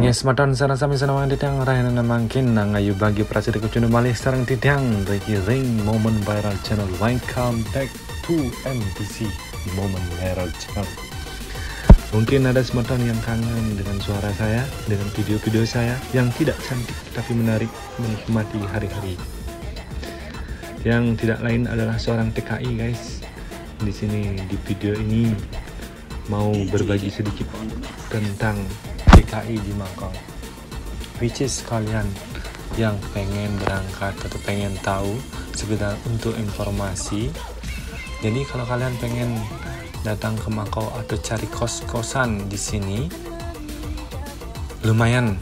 Ngesmatan sana sami sana mang ditang rayan na mangkin na ngayu bagi prasida ko cuno malih sarang tidang Ricky Ring Moment Viral Channel. Welcome back to MTC Moment Viral Channel. Mungkin ada sematan yang kangen dengan suara saya, dengan video-video saya yang tidak cantik tapi menarik menikmati hari-hari. Yang tidak lain adalah seorang TKI guys. Di sini di video ini mau berbagi sedikit tentang TKI di Makau, which is kalian yang pengen berangkat atau pengen tahu sekedar untuk informasi. Jadi kalau kalian pengen datang ke Makau atau cari kos-kosan di sini, lumayan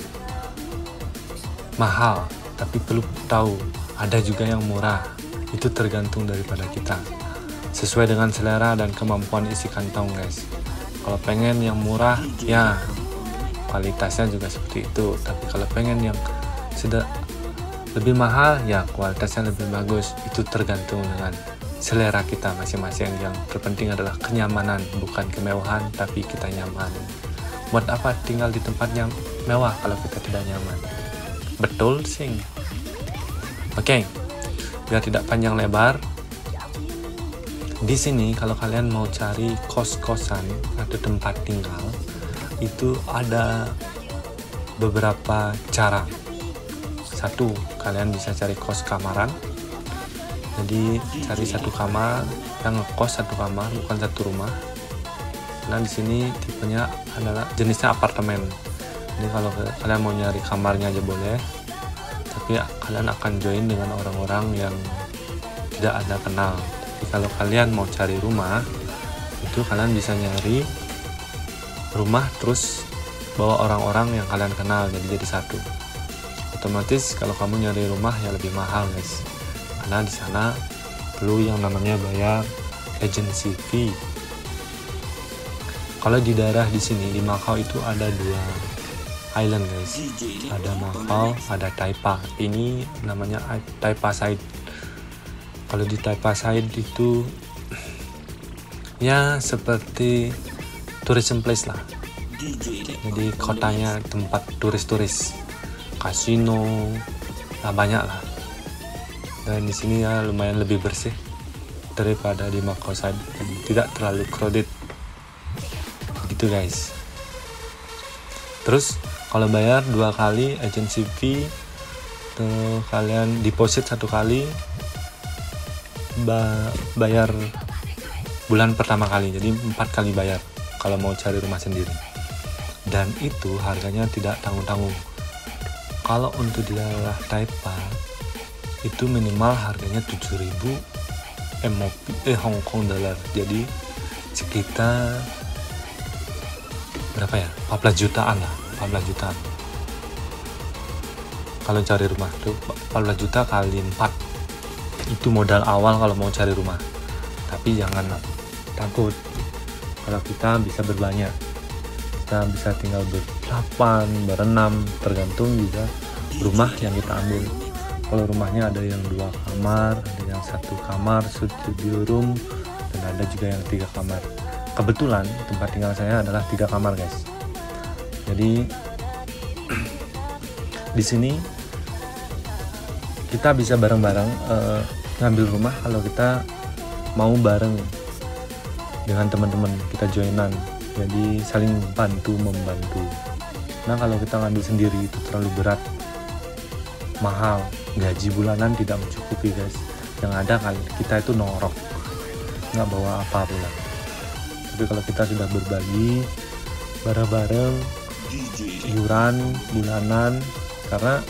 mahal, tapi perlu tahu ada juga yang murah. Itu tergantung daripada kita, sesuai dengan selera dan kemampuan isi kantong guys. Kalau pengen yang murah ya kualitasnya juga seperti itu, tapi kalau pengen yang sudah lebih mahal ya kualitasnya lebih bagus. Itu tergantung dengan selera kita masing-masing. Yang terpenting adalah kenyamanan, bukan kemewahan, tapi kita nyaman. Buat apa tinggal di tempat yang mewah kalau kita tidak nyaman? Betul sing. Oke, biar tidak panjang lebar, di sini kalau kalian mau cari kos-kosan atau tempat tinggal, itu ada beberapa cara. Satu, kalian bisa cari kos kamaran. Jadi cari satu kamar, yang ngekos satu kamar, bukan satu rumah. Nah di sini tipenya adalah jenisnya apartemen. Jadi kalau kalian mau nyari kamarnya aja boleh, tapi kalian akan join dengan orang-orang yang tidak Anda kenal. Tapi kalau kalian mau cari rumah, itu kalian bisa nyari rumah terus bawa orang-orang yang kalian kenal, jadi satu. Otomatis kalau kamu nyari rumah ya lebih mahal guys, karena di sana perlu yang namanya bayar agency fee. Kalau di daerah di sini di Makau itu ada dua island guys, ada Makau, ada Taipa. Ini namanya Taipa Side. Kalau di Taipa Side itu ya seperti tourism place lah. Jadi kotanya tempat turis-turis, kasino, nah banyak lah. Dan di sini ya lumayan lebih bersih daripada di Makau Side. Jadi tidak terlalu crowded. Gitu guys. Terus kalau bayar 2 kali agency fee, tuh kalian deposit 1 kali, bayar bulan pertama kali, jadi 4 kali bayar kalau mau cari rumah sendiri. Dan itu harganya tidak tanggung-tanggung. Kalau untuk di daerah Taipa itu minimal harganya 7.000 Hong Kong dollar. Jadi sekitar berapa ya? 14 jutaan lah, 14 jutaan. Kalau cari rumah tuh 14 juta kali 4. Itu modal awal kalau mau cari rumah. Tapi jangan takut, kalau kita bisa berbanyak, kita bisa tinggal ber-8, ber-6, tergantung juga rumah yang kita ambil. Kalau rumahnya ada yang 2 kamar, ada yang 1 kamar studio room, dan ada juga yang 3 kamar. Kebetulan tempat tinggal saya adalah 3 kamar guys. Jadi di sini kita bisa bareng-bareng ngambil rumah kalau kita mau bareng dengan teman-teman, kita joinan, jadi saling membantu. Nah kalau kita ngambil sendiri itu terlalu berat, mahal, gaji bulanan tidak mencukupi guys. Yang ada kali kita itu norok, nggak bawa apa pulang. Tapi kalau kita sudah berbagi bareng-bareng, iuran bulanan, karena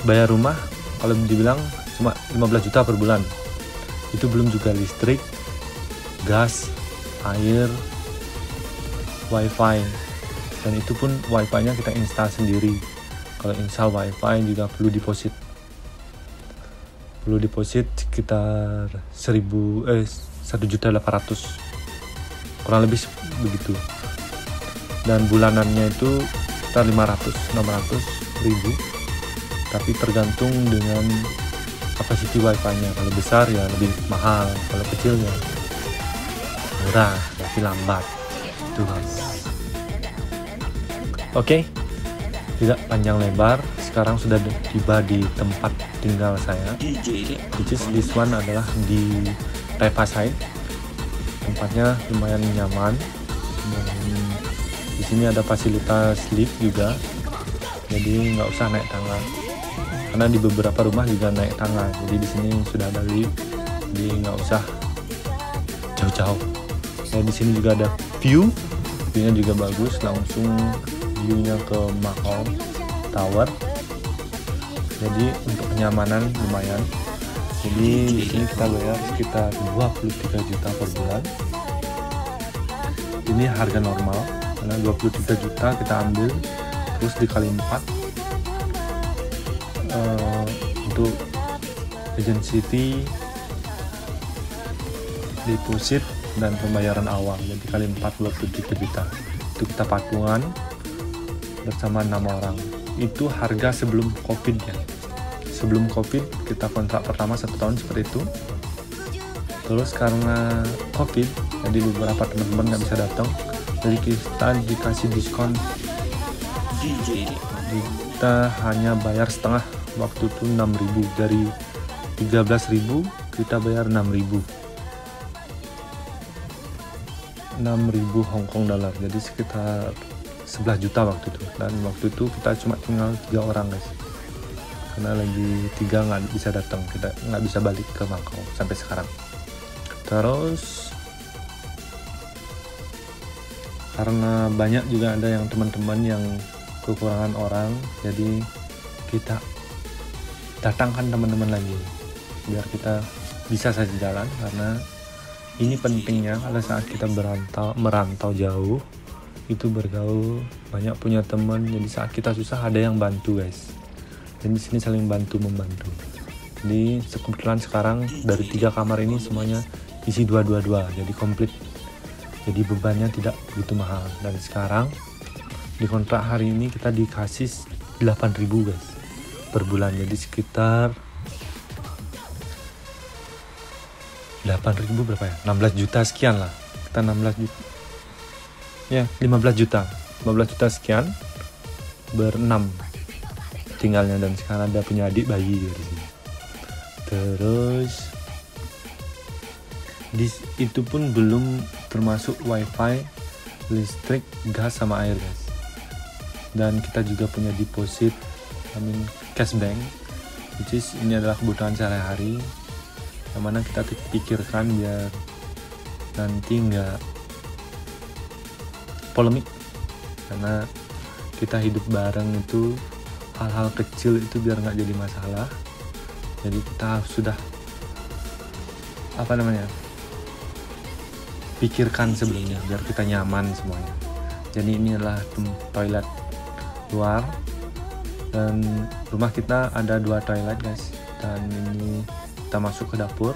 bayar rumah kalau dibilang cuma 15 juta per bulan, itu belum juga listrik, gas, air, wifi, dan itu pun wifi-nya kita install sendiri. Kalau install wifi juga perlu deposit sekitar 1.800.000, kurang lebih begitu. Dan bulanannya itu sekitar 500-600.000, tapi tergantung dengan kapasiti wifi-nya. Kalau besar ya lebih mahal, kalau kecil ya murah tapi lambat. Itu guys. Oke. tidak panjang lebar. Sekarang sudah tiba di tempat tinggal saya, which is this one adalah di Riverside. Tempatnya lumayan nyaman dan di sini ada fasilitas lift juga, jadi nggak usah naik tangga. Karena di beberapa rumah juga naik tangga, jadi di sini sudah ada lift, jadi nggak usah jauh-jauh. Nah, di sini juga ada view-nya juga bagus, langsung view-nya ke Macau Tower. Jadi untuk kenyamanan lumayan. Jadi di sini kita bayar sekitar 23 juta per bulan. Ini harga normal, karena 23 juta kita ambil terus dikali 4 untuk agency fee, deposit dan pembayaran awal. Jadi kali 4 23 juta. Itu kita patungan bersama 6 orang. Itu harga sebelum COVID ya. Sebelum COVID kita kontrak pertama 1 tahun seperti itu. Terus karena COVID, jadi beberapa teman-teman nggak bisa datang, jadi kita dikasih diskon. Kita hanya bayar setengah, waktu itu 6.000, dari 13.000 kita bayar 6.000 Hong Kong dollar, jadi sekitar 11 juta waktu itu. Dan waktu itu kita cuma tinggal 3 orang guys, karena lagi 3 nggak bisa datang, kita nggak bisa balik ke Macau sampai sekarang. Terus karena banyak juga ada yang teman-teman yang kekurangan orang, jadi kita datangkan teman-teman lagi biar kita bisa saja jalan. Karena ini pentingnya kalau saat kita merantau jauh itu bergaul, banyak punya teman, jadi saat kita susah ada yang bantu guys. Dan di sini saling bantu membantu. Jadi kebetulan sekarang dari 3 kamar ini semuanya isi 222, jadi komplit. Jadi bebannya tidak begitu mahal. Dan sekarang di kontrak hari ini kita dikasih 8.000 guys per bulan, jadi sekitar 8.000 berapa ya? 16 juta sekian lah. Kita 16 juta. Ya, 15 juta sekian berenam tinggalnya. Dan sekarang ada punya adik bayi di sini. Terus itu pun belum termasuk wifi, listrik, gas sama air guys. Dan kita juga punya deposit, cash bank, which is ini adalah kebutuhan sehari-hari yang mana kita pikirkan biar nanti nggak polemik. Karena kita hidup bareng itu hal-hal kecil itu biar nggak jadi masalah. Jadi kita sudah pikirkan sebelumnya biar kita nyaman semuanya. Jadi ini adalah toilet luar, dan rumah kita ada 2 toilet guys. Dan ini kita masuk ke dapur.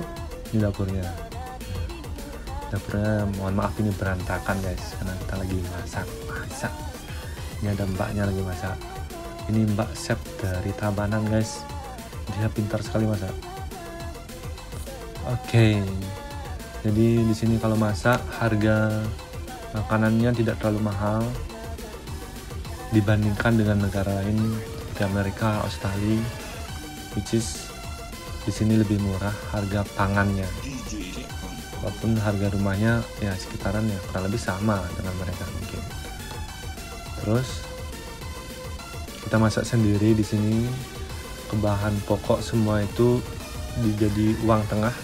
Ini dapurnya, mohon maaf ini berantakan guys, karena kita lagi masak. Ini ada mbaknya lagi masak. Ini mbak chef dari Tabanan guys, dia pintar sekali masak. Oke. Jadi di sini kalau masak harga makanannya tidak terlalu mahal dibandingkan dengan negara lain seperti Amerika, Australia, which is di sini lebih murah harga pangannya. Walaupun harga rumahnya ya sekitaran ya kurang lebih sama dengan mereka mungkin. Terus kita masak sendiri di sini, kebahan pokok semua itu jadi uang tengah.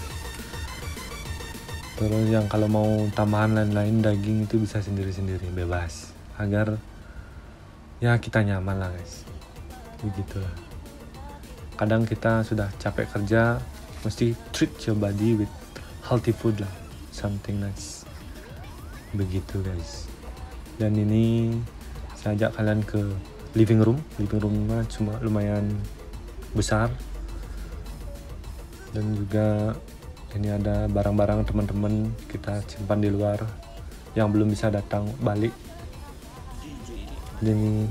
Terus yang kalau mau tambahan lain-lain daging itu bisa sendiri-sendiri, bebas, agar ya kita nyaman lah guys. Begitulah. Kadang kita sudah capek kerja, mesti treat your body with healthy food lah, something nice. Begitu guys. Dan ini saya ajak kalian ke living roomnya cuma lumayan besar. Dan juga ini ada barang-barang teman-teman kita simpan di luar yang belum bisa datang balik. Jadi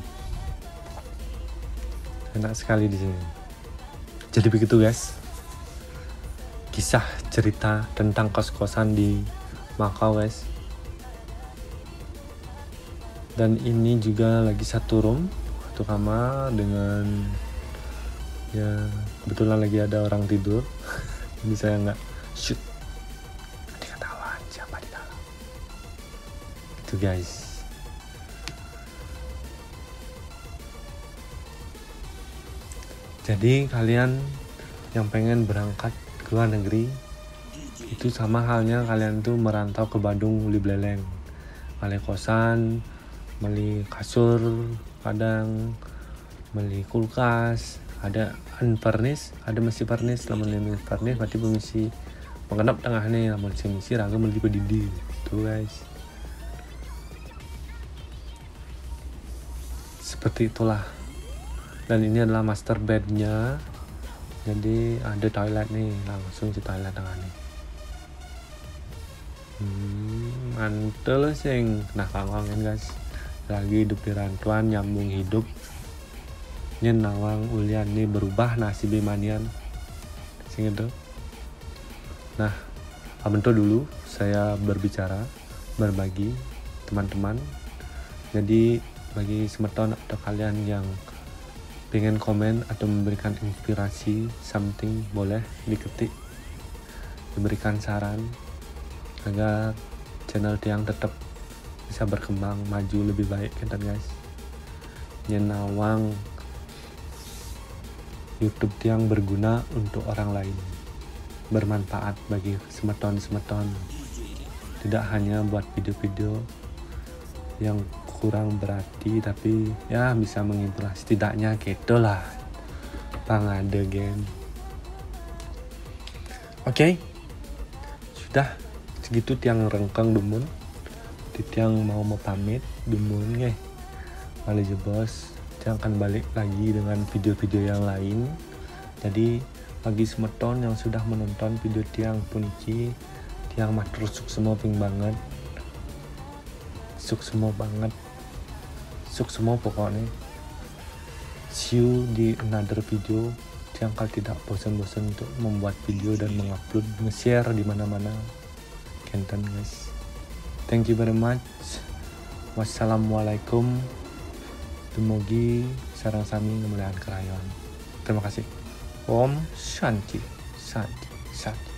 enak sekali di sini. Jadi begitu guys, kisah cerita tentang kos-kosan di Macau guys. Dan ini juga lagi 1 room satu kamar dengan ya kebetulan lagi ada orang tidur. Jadi saya nggak shoot. Nanti ketahuan siapa di dalam. Itu guys. Jadi kalian yang pengen berangkat ke luar negeri, itu sama halnya kalian tuh merantau ke Bandung beli beleleng, beli kosan, beli kasur, kadang beli kulkas, ada unfurnished, ada mesti furnished. Lamun ini furnished berarti mesti pengenap tengah nih, lamun misi raga beli pedidi tuh guys. Seperti itulah. Dan ini adalah master bednya, jadi ada toilet nih, langsung di toilet tengah nih. Mantel sing nah kangkang guys, lagi hidup di rantauan nyambung hidup nyen nawang ulian nih berubah nasib manian sing itu. Nah abentuk dulu saya berbicara berbagi teman-teman. Jadi bagi semeton atau kalian yang pengen komen atau memberikan inspirasi something, boleh diketik, diberikan saran agar channel tiang tetap bisa berkembang maju lebih baik kan guys. Nyenawang YouTube tiang berguna untuk orang lain, bermanfaat bagi semeton-semeton, tidak hanya buat video-video yang kurang berarti, tapi ya bisa menghibur setidaknya gitu lah pangade game. Oke, sudah segitu tiang rengkang dumun di tiang mau pamit dumun nge balik je bos. Tiang akan balik lagi dengan video-video yang lain. Jadi bagi semeton yang sudah menonton video tiang puniki, tiang matur suk semua ping banget, suk semua banget, suk semua pokoknya. See you di another video. Tiang kal tidak bosan-bosan untuk membuat video dan mengupload, nge-share di mana-mana. Kenten guys. Thank you very much. Wassalamualaikum. Dumugi sareng sami kemuliaan kerayon. Terima kasih. Om Shanti, Shanti, Shanti.